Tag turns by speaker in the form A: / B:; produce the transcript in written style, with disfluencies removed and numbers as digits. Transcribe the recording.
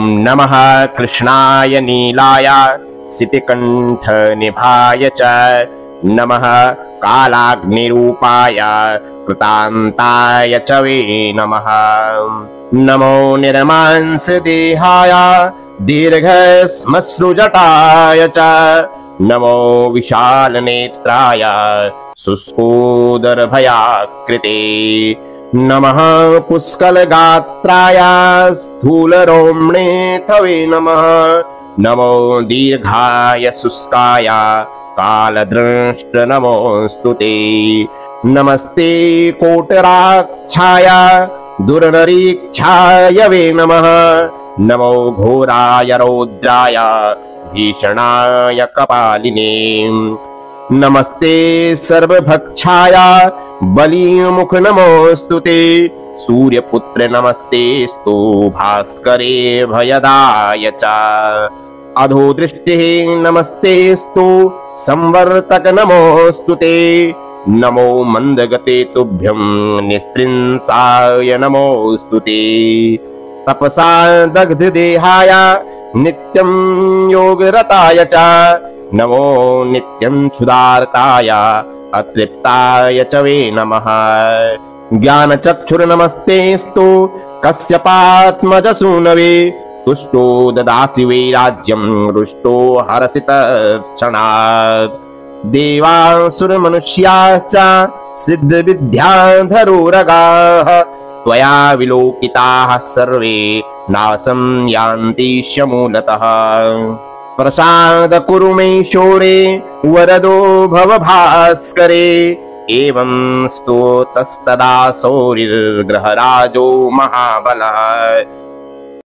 A: नमः कृष्णाय नीलाय सितिकण्ठनिभाय च नमः कालाग्निरूपाय कृतान्ताय च वे नमः। नमो निर्मांसदेहाय दीर्घश्मश्रुजटाय च नमो विशालनेत्राय शुष्कोदरभयाकृते नमः पुष्कलगात्राय स्थूलरोम्णे तवे नमः। नमो दीर्घाय शुष्काय कालदृष्ट नमोस्तुते नमस्ते कोटराक्षाय दुर्नरीक्षाय वे नमः। नमो घोराय रौद्राय भीषणाय कपालिने नमस्ते सर्वभक्षाय बलिमुख नमोस्तुते सूर्यपुत्र नमस्तेस्तु भास्करे भयदाय च अधोदृष्टिः नमस्तेस्तु संवर्तक नमोस्तुते नमो मन्दगते तुभ्यं निस्त्रिंसाय नमोस्तुते तपसा दग्धदेहाय नित्यं योगरताय च नमो नित्यं क्षुधार्ताय अतृप्ताय च वे नमः। ज्ञानचक्षुर्नमस्तेस्तु कश्यपात्मजसूनवे तुष्टो ददासि वै राज्यं रुष्टो हरसि तत्क्षणात् देवासुरमनुष्याश्च सिद्धविद्याधरोरगाः त्वया विलोकिताः सर्वे नाशं यान्ति शमूलतः। प्रसाद कुरु मे शौरे वरदो भव भास्करे एवं स्तुतस्तदा शौरिर्ग्रहराजो महाबलः